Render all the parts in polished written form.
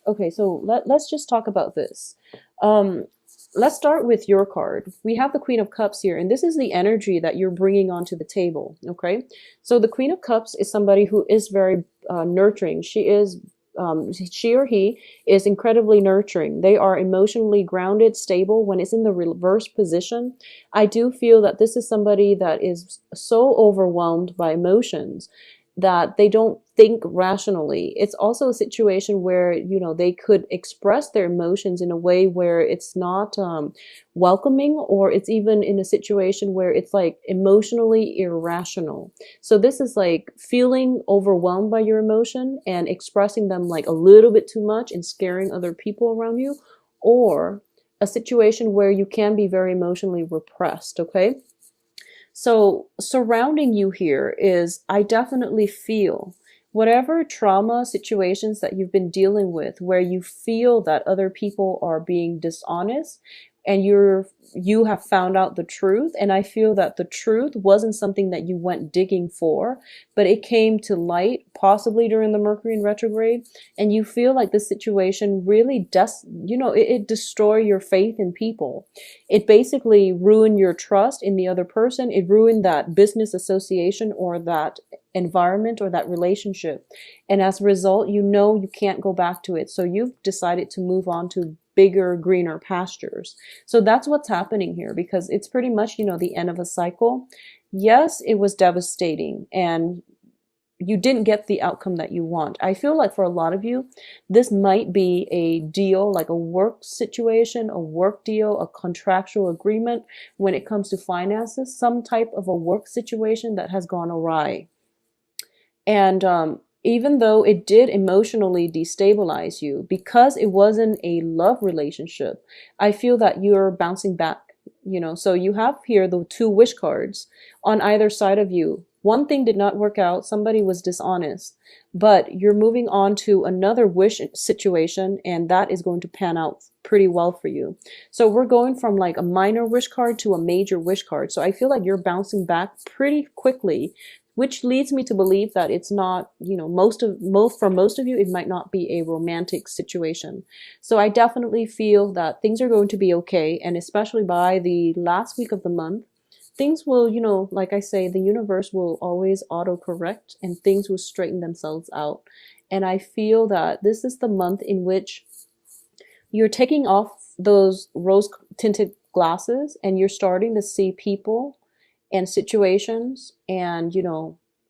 Okay, so let's just talk about this. Um, let's start with your card. We have the Queen of Cups here, and this is the energy that you're bringing onto the table. Okay, so the Queen of Cups is somebody who is very nurturing. She or he is incredibly nurturing. They are emotionally grounded, stable. When it's in the reverse position, I do feel that this is somebody that is so overwhelmed by emotions that they don't think rationally. It's also a situation where, they could express their emotions in a way where it's not welcoming, or it's even in a situation where it's like emotionally irrational. So this is like feeling overwhelmed by your emotion and expressing them like a little bit too much and scaring other people around you, or a situation where you can be very emotionally repressed, okay? So surrounding you here is, I definitely feel whatever trauma situations that you've been dealing with, where you feel that other people are being dishonest, and you have found out the truth. And I feel that the truth wasn't something that you went digging for, but it came to light possibly during the Mercury in retrograde. And you feel like this situation really does, it destroy your faith in people. It basically ruined your trust in the other person. It ruined that business association or that environment or that relationship. And as a result, you can't go back to it. So you've decided to move on to bigger, greener pastures. So that's what's happening here, because it's pretty much, the end of a cycle. Yes, it was devastating, and you didn't get the outcome that you want. I feel like for a lot of you, this might be a deal, like a work situation, a work deal, a contractual agreement when it comes to finances, some type of a work situation that has gone awry. And even though it did emotionally destabilize you, because it wasn't a love relationship, I feel that you're bouncing back. So you have here the two wish cards on either side of you. One thing did not work out. Somebody was dishonest, but you're moving on to another wish situation, and that is going to pan out pretty well for you. So we're going from like a minor wish card to a major wish card. So I feel like you're bouncing back pretty quickly, which leads me to believe that it's not, for most of you, it might not be a romantic situation. So I definitely feel that things are going to be okay. And especially by the last week of the month, things will, like I say, the universe will always auto-correct and things will straighten themselves out. And I feel that this is the month in which you're taking off those rose-tinted glasses and you're starting to see people and situations and,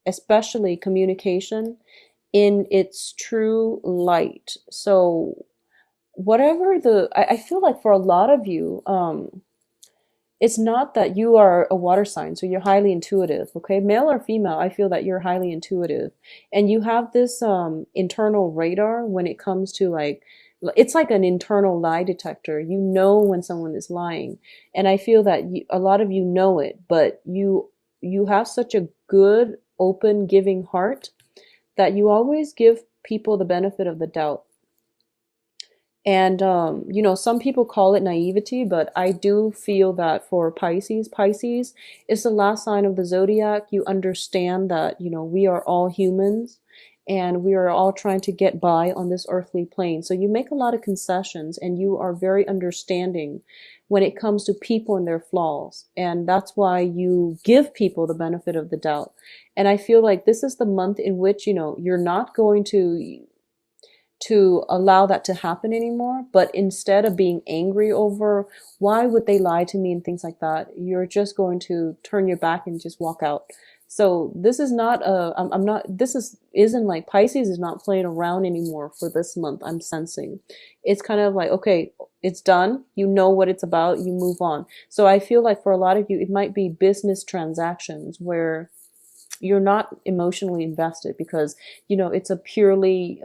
especially communication in its true light. So I feel like for a lot of you, it's not that you are a water sign, so you're highly intuitive, okay? Male or female, I feel that you're highly intuitive. And you have this internal radar when it comes to like, it's like an internal lie detector. You know when someone is lying. And I feel that a lot of you know it, but you have such a good, open, giving heart that you always give people the benefit of the doubt. And, some people call it naivety, but I do feel that for Pisces is the last sign of the zodiac. You understand that, we are all humans and we are all trying to get by on this earthly plane. So you make a lot of concessions and you are very understanding when it comes to people and their flaws. And that's why you give people the benefit of the doubt. And I feel like this is the month in which, you're not going to allow that to happen anymore. But instead of being angry over why would they lie to me and things like that, you're just going to turn your back and just walk out. So this is not I'm not, isn't like Pisces is not playing around anymore for this month. I'm sensing it's kind of like, okay, it's done. You know what it's about. You move on. So I feel like for a lot of you, it might be business transactions where you're not emotionally invested because, it's a purely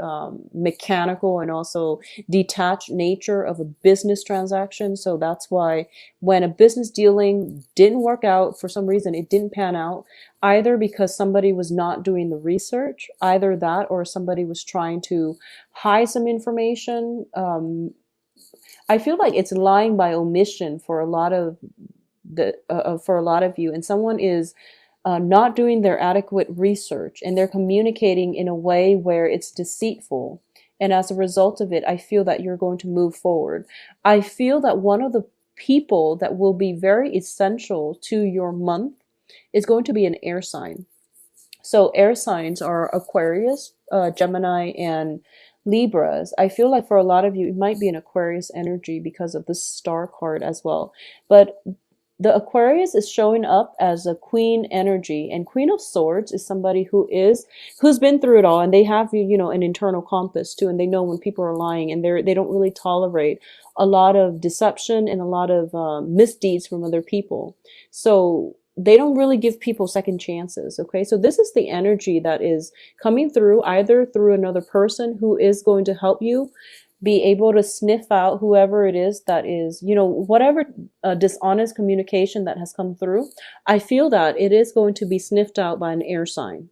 mechanical and also detached nature of a business transaction. So that's why when a business dealing didn't work out for some reason, it didn't pan out, either because somebody was not doing the research, either that or somebody was trying to hide some information. I feel like it's lying by omission for a lot of you, and someone is not doing their adequate research and they're communicating in a way where it's deceitful. And as a result of it, I feel that you're going to move forward. I feel that one of the people that will be very essential to your month is going to be an air sign. So air signs are Aquarius, Gemini, and Libras. I feel like for a lot of you, it might be an Aquarius energy because of the star card as well. But the Aquarius is showing up as a queen energy, and Queen of Swords is somebody who's been through it all, and they have, you know, an internal compass too, and they know when people are lying, and they don't really tolerate a lot of deception and a lot of misdeeds from other people. So they don't really give people second chances. Okay, so this is the energy that is coming through, either through another person who is going to help you be able to sniff out whoever it is that is, you know, whatever dishonest communication that has come through. I feel that it is going to be sniffed out by an air sign.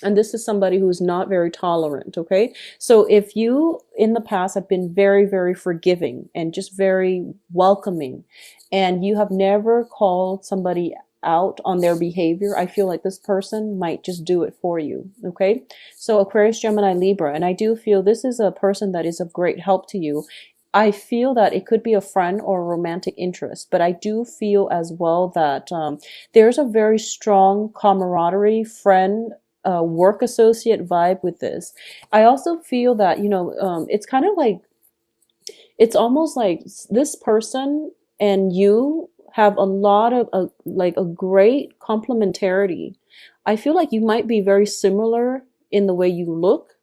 And this is somebody who's not very tolerant, okay? So if you in the past have been very, very forgiving and just very welcoming, and you have never called somebody out on their behavior, I feel like this person might just do it for you, okay? So Aquarius, Gemini, Libra, and I do feel this is a person that is of great help to you. I feel that it could be a friend or a romantic interest, but I do feel as well that there's a very strong camaraderie, friend, work associate vibe with this. I also feel that, you know, it's kind of like, it's almost like this person and you have a lot of like a great complementarity. I feel like you might be very similar in the way you look,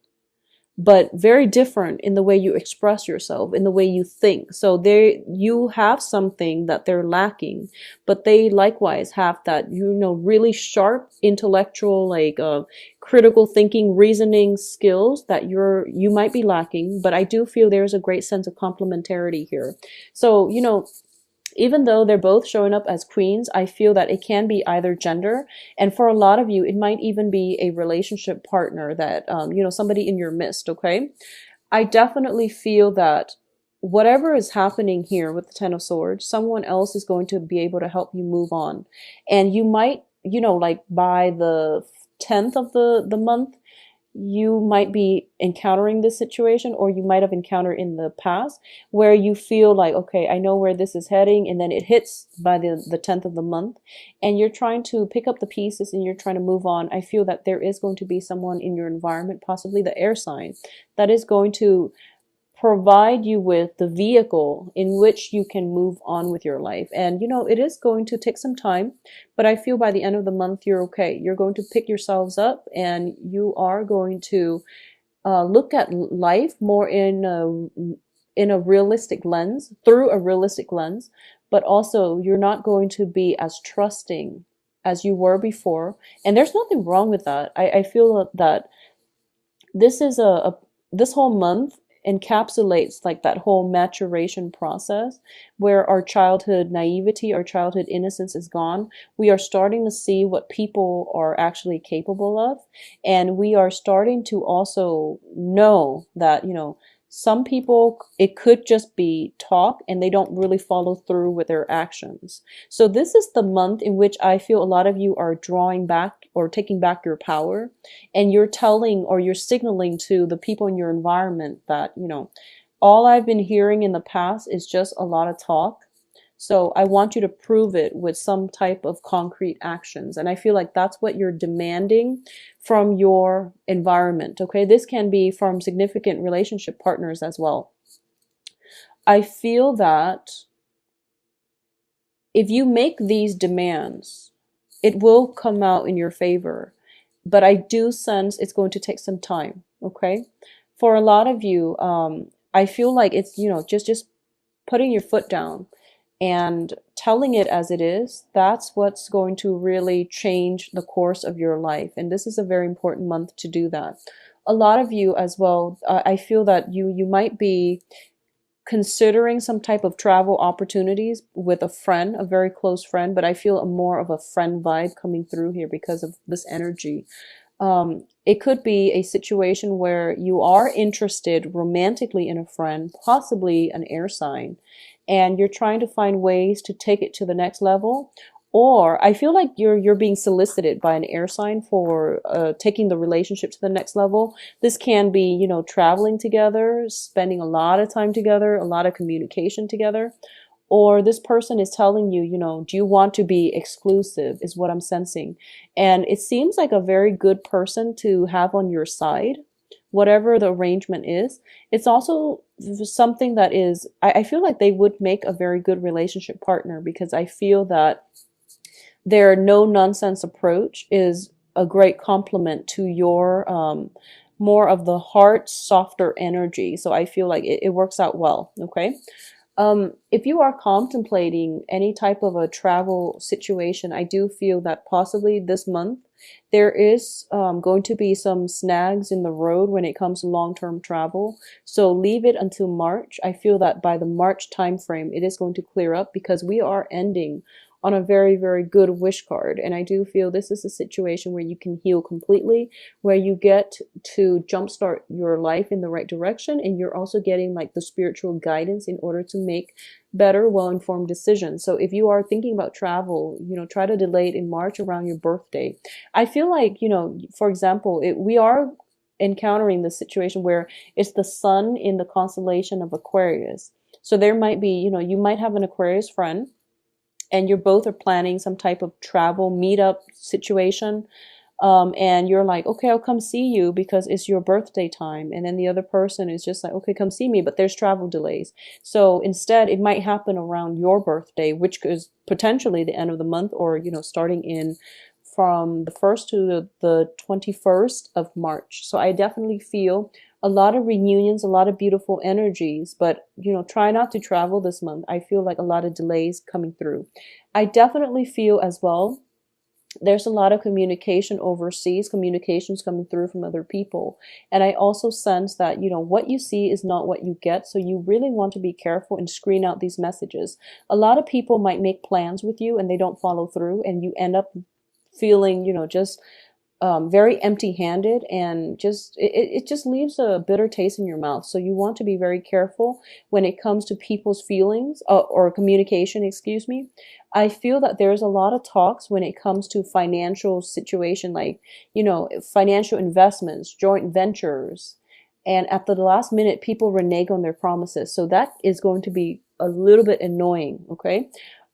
but very different in the way you express yourself, in the way you think. So you have something that they're lacking, but they likewise have that, you know, really sharp intellectual, like critical thinking, reasoning skills that you might be lacking. But I do feel there's a great sense of complementarity here. So, you know, even though they're both showing up as queens, I feel that it can be either gender. And for a lot of you, it might even be a relationship partner that, you know, somebody in your midst, okay? I definitely feel that whatever is happening here with the Ten of Swords, someone else is going to be able to help you move on. And you might, you know, like by the 10th of the month, you might be encountering this situation, or you might have encountered in the past, where you feel like, okay, I know where this is heading, and then it hits by the 10th of the month, and you're trying to pick up the pieces and you're trying to move on. I feel that there is going to be someone in your environment, possibly the air sign, that is going to provide you with the vehicle in which you can move on with your life. And, you know, it is going to take some time, but I feel by the end of the month, you're okay. You're going to pick yourselves up, and you are going to look at life more in a realistic lens, through a realistic lens, but also you're not going to be as trusting as you were before. And there's nothing wrong with that. I feel that this is this whole month encapsulates like that whole maturation process where our childhood naivety, our childhood innocence is gone. We are starting to see what people are actually capable of. And we are starting to also know that, you know, some people, it could just be talk and they don't really follow through with their actions. So this is the month in which I feel a lot of you are drawing back or taking back your power, and you're telling or you're signaling to the people in your environment that, you know, all I've been hearing in the past is just a lot of talk. So I want you to prove it with some type of concrete actions. And I feel like that's what you're demanding from your environment. Okay, this can be from significant relationship partners as well. I feel that if you make these demands, it will come out in your favor. But I do sense it's going to take some time. Okay, for a lot of you, I feel like it's, you know, just putting your foot down and telling it as it is. That's what's going to really change the course of your life. And this is a very important month to do that. A lot of you as well, I feel that you might be considering some type of travel opportunities with a friend, a very close friend, but I feel more of a friend vibe coming through here because of this energy. It could be a situation where you are interested romantically in a friend, possibly an air sign, and you're trying to find ways to take it to the next level. Or I feel like you're being solicited by an air sign for taking the relationship to the next level. This can be, you know, traveling together, spending a lot of time together, a lot of communication together. Or this person is telling you, you know, do you want to be exclusive, is what I'm sensing. And it seems like a very good person to have on your side, whatever the arrangement is. It's also something that is, I feel like they would make a very good relationship partner, because I feel that their no nonsense approach is a great complement to your more of the heart, softer energy. So I feel like it works out well. Okay. If you are contemplating any type of a travel situation, I do feel that possibly this month there is going to be some snags in the road when it comes to long-term travel. So leave it until March. I feel that by the March timeframe, it is going to clear up, because we are ending on a very, very good wish card. And I do feel this is a situation where you can heal completely, where you get to jumpstart your life in the right direction. And you're also getting like the spiritual guidance in order to make better, well-informed decisions. So if you are thinking about travel, you know, try to delay it in March around your birthday. I feel like, you know, for example, we are encountering the situation where it's the sun in the constellation of Aquarius. So there might be, you know, you might have an Aquarius friend, and you're both are planning some type of travel meetup situation. And you're like, okay, I'll come see you because it's your birthday time. And then the other person is just like, okay, come see me, but there's travel delays. So instead, it might happen around your birthday, which is potentially the end of the month, or, you know, starting in from the 1st to the 21st of March. So I definitely feel a lot of reunions, a lot of beautiful energies, but, you know, try not to travel this month. I feel like a lot of delays coming through. I definitely feel as well there's a lot of communication overseas, communications coming through from other people. And I also sense that, you know, what you see is not what you get. So you really want to be careful and screen out these messages. A lot of people might make plans with you and they don't follow through, and you end up feeling, you know, just very empty-handed, and just it just leaves a bitter taste in your mouth. So you want to be very careful when it comes to people's feelings, or communication, excuse me. I feel that there's a lot of talks when it comes to financial situation, like, you know, financial investments, joint ventures, and at the last minute, people renege on their promises. So that is going to be a little bit annoying. Okay,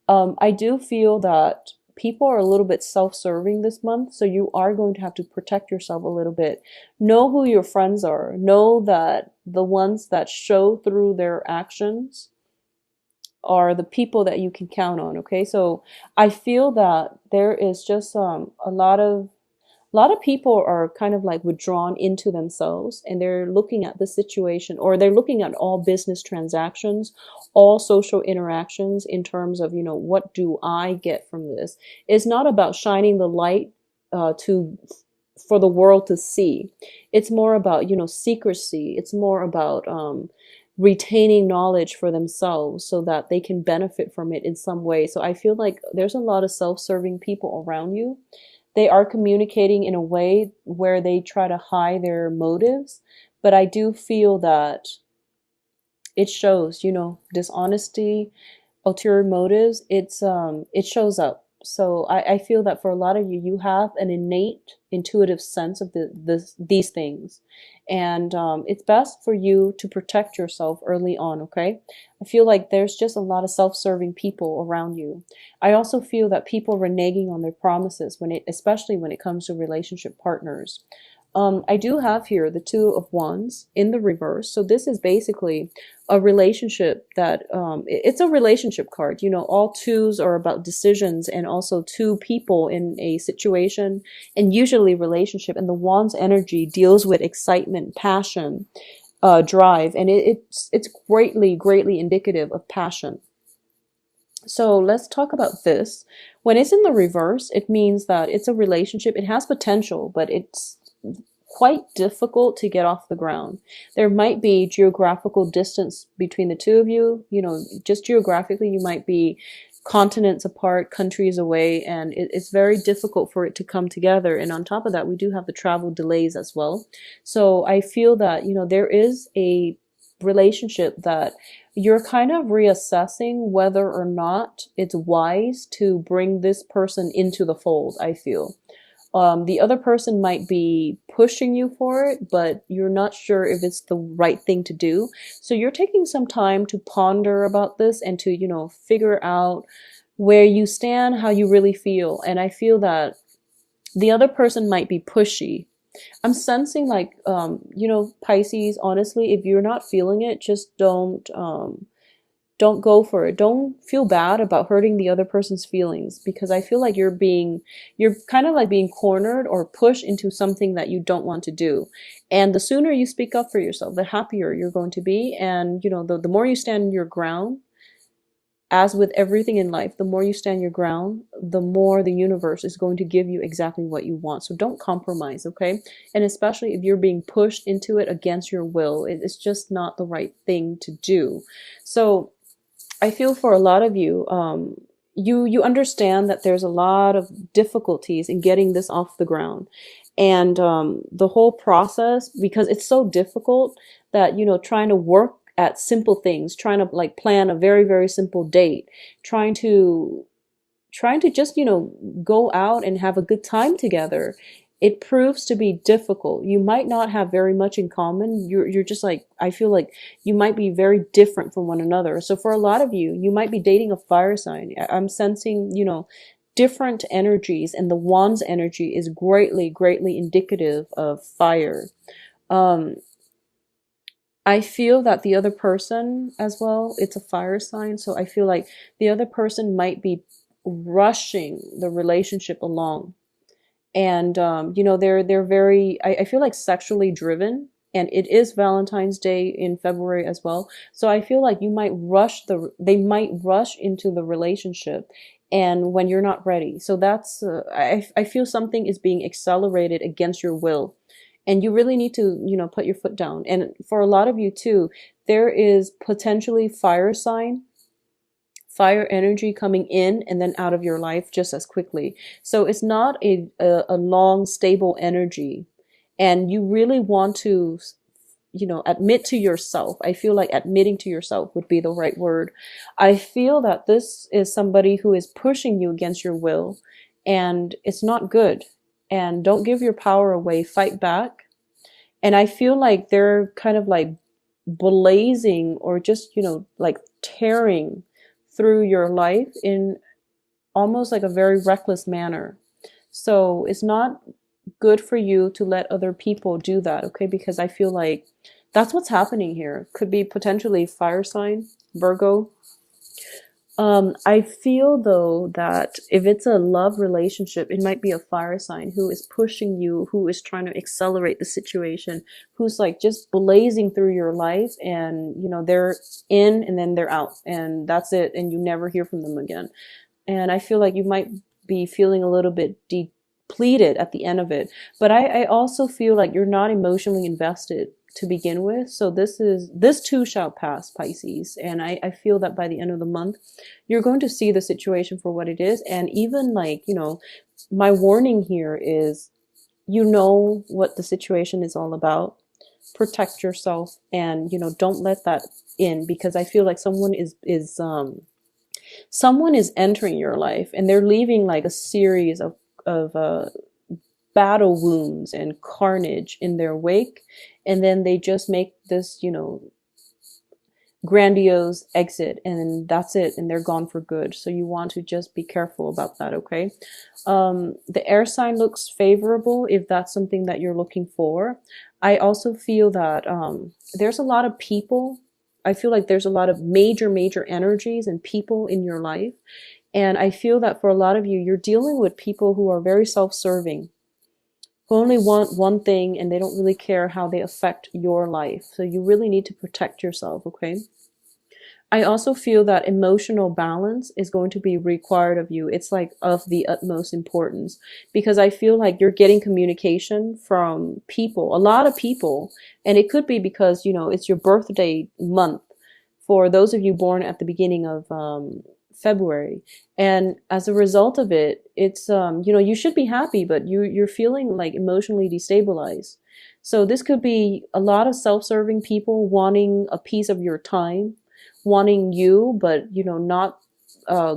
I do feel that people are a little bit self-serving this month, so you are going to have to protect yourself a little bit. Know who your friends are. Know that the ones that show through their actions are the people that you can count on. Okay, so I feel that there is just a lot of people are kind of like withdrawn into themselves, and they're looking at the situation, or they're looking at all business transactions, all social interactions in terms of, you know, what do I get from this? It's not about shining the light to for the world to see. It's more about, you know, secrecy. It's more about retaining knowledge for themselves so that they can benefit from it in some way. So I feel like there's a lot of self-serving people around you. They are communicating in a way where they try to hide their motives, but I do feel that it shows, you know, dishonesty, ulterior motives. It shows up. So I feel that for a lot of you, you have an innate intuitive sense of these things. And it's best for you to protect yourself early on, okay? I feel like there's just a lot of self-serving people around you. I also feel that people reneging on their promises, especially when it comes to relationship partners. I do have here the Two of Wands in the reverse. So this is basically a relationship that, it's a relationship card. You know, all twos are about decisions, and also two people in a situation, and usually relationship. And the Wands energy deals with excitement, passion, drive, and it's greatly indicative of passion. So let's talk about this. When it's in the reverse, it means that it's a relationship. It has potential, but it's quite difficult to get off the ground. There might be geographical distance between the two of you. You know, just geographically, you might be continents apart, countries away, and it's very difficult for it to come together. And on top of that, we do have the travel delays as well. So I feel that, you know, there is a relationship that you're kind of reassessing whether or not it's wise to bring this person into the fold, I feel. The other person might be pushing you for it, but you're not sure if it's the right thing to do. So you're taking some time to ponder about this and to, figure out where you stand, how you really feel. And I feel that the other person might be pushy. I'm sensing like, Pisces, honestly, if you're not feeling it, just don't go for it. Don't feel bad about hurting the other person's feelings, because I feel like you're kind of like being cornered or pushed into something that you don't want to do. And the sooner you speak up for yourself, the happier you're going to be. And, the more you stand your ground, as with everything in life, the more you stand your ground, the more the universe is going to give you exactly what you want. So don't compromise, okay? And especially if you're being pushed into it against your will, it's just not the right thing to do. So I feel for a lot of you, you understand that there's a lot of difficulties in getting this off the ground. And the whole process, because it's so difficult that, trying to work at simple things, trying to like plan a very, very simple date, trying to just, go out and have a good time together. It proves to be difficult. You might not have very much in common. You're just like, I feel like you might be very different from one another. So for a lot of you, you might be dating a fire sign. I'm sensing, different energies, and the Wand's energy is greatly, greatly indicative of fire. I feel that the other person as well, it's a fire sign. So I feel like the other person might be rushing the relationship along. And, they're very, I feel like sexually driven, and it is Valentine's Day in February as well. So I feel like they might rush into the relationship, and when you're not ready. So that's, I feel something is being accelerated against your will. And you really need to, put your foot down. And for a lot of you too, there is potentially fire energy coming in and then out of your life just as quickly. So it's not a long, stable energy. And you really want to, admit to yourself. I feel like admitting to yourself would be the right word. I feel that this is somebody who is pushing you against your will, and it's not good. And don't give your power away, fight back. And I feel like they're kind of like blazing or just, like tearing through your life in almost like a very reckless manner. So it's not good for you to let other people do that, okay? Because I feel like that's what's happening here. Could be potentially fire sign, Virgo. I feel though that if it's a love relationship, it might be a fire sign who is pushing you, who is trying to accelerate the situation, who's like just blazing through your life, and they're in and then they're out, and that's it, and you never hear from them again. And I feel like you might be feeling a little bit depleted at the end of it. But I also feel like you're not emotionally invested to begin with. So this too shall pass, Pisces. And I feel that by the end of the month, you're going to see the situation for what it is. And even like, my warning here is, what the situation is all about. Protect yourself, and, don't let that in, because I feel like someone is entering your life, and they're leaving like a series of battle wounds and carnage in their wake, and then they just make this, grandiose exit, and that's it, and they're gone for good. So you want to just be careful about that, okay? The air sign looks favorable if that's something that you're looking for. I also feel that there's a lot of people. I feel like there's a lot of major energies and people in your life. And I feel that for a lot of you, you're dealing with people who are very self-serving, who only want one thing, and they don't really care how they affect your life. So you really need to protect yourself, okay? I also feel that emotional balance is going to be required of you. It's like of the utmost importance, because I feel like you're getting communication from people, a lot of people, and it could be because, it's your birthday month for those of you born at the beginning of February. And as a result of it, it's, you should be happy, but you're feeling like emotionally destabilized. So this could be a lot of self-serving people wanting a piece of your time, wanting you, but not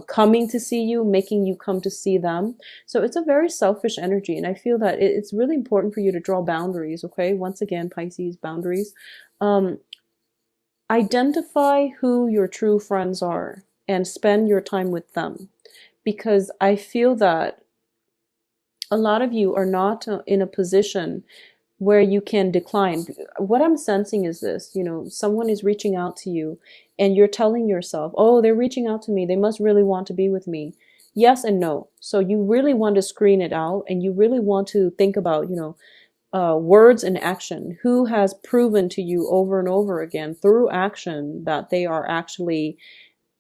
coming to see you, making you come to see them. So it's a very selfish energy, and I feel that it's really important for you to draw boundaries. Okay, once again, Pisces, boundaries. Um, Identify who your true friends are and spend your time with them, because I feel that a lot of you are not in a position where you can decline. What I'm sensing is this, someone is reaching out to you and you're telling yourself, oh, they're reaching out to me, they must really want to be with me. Yes and no. So you really want to screen it out, and you really want to think about, words and action. Who has proven to you over and over again through action that they are actually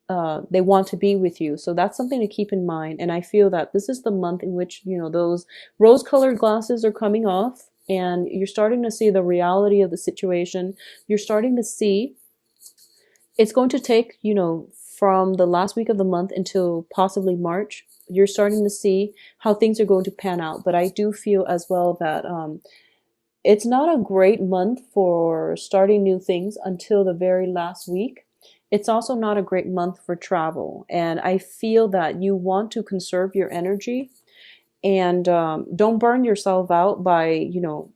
they want to be with you. So that's something to keep in mind. And I feel that this is the month in which, those rose-colored glasses are coming off, and you're starting to see the reality of the situation. You're starting to see it's going to take, from the last week of the month until possibly March, you're starting to see how things are going to pan out. But I do feel as well that it's not a great month for starting new things until the very last week. It's also not a great month for travel. And I feel that you want to conserve your energy, and don't burn yourself out by,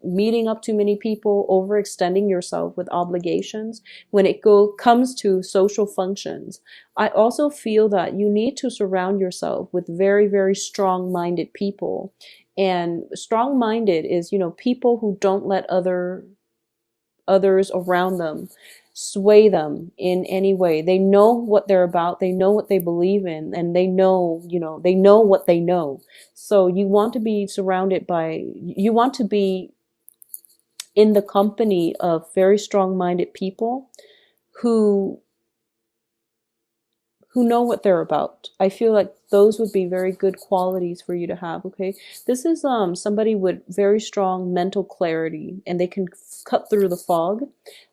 meeting up too many people, overextending yourself with obligations when it comes to social functions. I also feel that you need to surround yourself with very, very strong-minded people. And strong-minded is, people who don't let others around them sway them in any way. They know what they're about, they know what they believe in, and they know, they know what they know. So you want to be you want to be in the company of very strong-minded people who know what they're about. I feel like those would be very good qualities for you to have, okay? This is somebody with very strong mental clarity, and they can cut through the fog.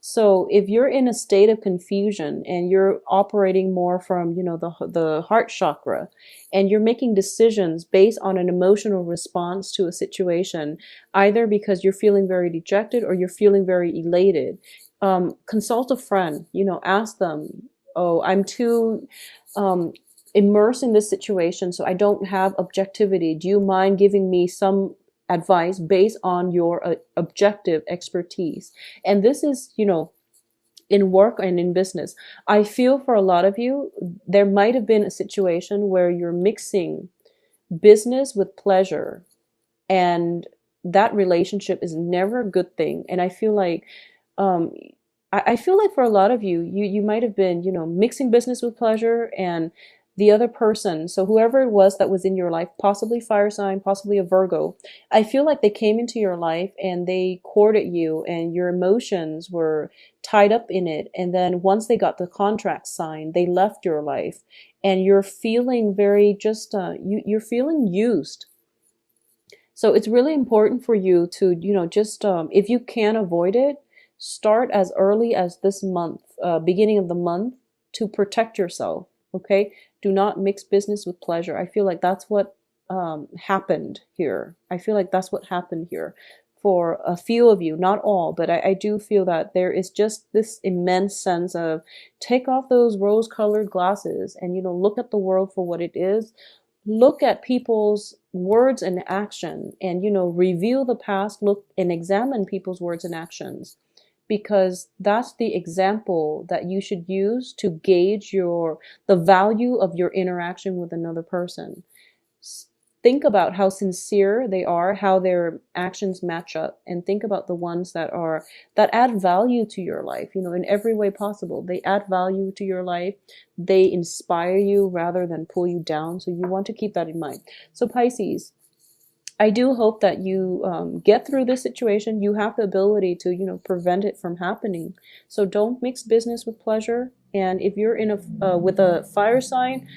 So if you're in a state of confusion and you're operating more from, the heart chakra, and you're making decisions based on an emotional response to a situation, either because you're feeling very dejected or you're feeling very elated, consult a friend, ask them, oh, I'm too immersed in this situation, so I don't have objectivity. Do you mind giving me some advice based on your objective expertise? And this is, in work and in business. I feel for a lot of you, there might have been a situation where you're mixing business with pleasure, and that relationship is never a good thing. And I feel like I feel like for a lot of you, you might have been, mixing business with pleasure, and the other person, so whoever it was that was in your life, possibly fire sign, possibly a Virgo, I feel like they came into your life and they courted you, and your emotions were tied up in it. And then once they got the contract signed, they left your life, and you're feeling very just, you're feeling used. So it's really important for you to, just, if you can avoid it, start as early as this month, beginning of the month, to protect yourself, okay? Do not mix business with pleasure. I feel like that's what happened here. I feel like that's what happened here for a few of you, not all, but I do feel that there is just this immense sense of take off those rose-colored glasses and, look at the world for what it is. Look at people's words and action, and, review the past, look and examine people's words and actions, because that's the example that you should use to gauge the value of your interaction with another person. Think about how sincere they are, how their actions match up, and think about the ones that add value to your life, in every way possible. They add value to your life. They inspire you rather than pull you down. So you want to keep that in mind. So Pisces, I do hope that you get through this situation. You have the ability to, prevent it from happening. So don't mix business with pleasure. And if you're in with a fire sign,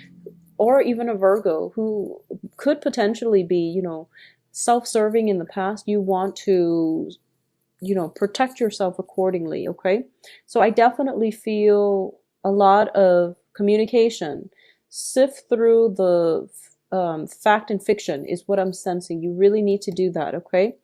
or even a Virgo who could potentially be, self-serving in the past, you want to, protect yourself accordingly, okay? So I definitely feel a lot of communication. Sift through the fact and fiction is what I'm sensing. You really need to do that, okay?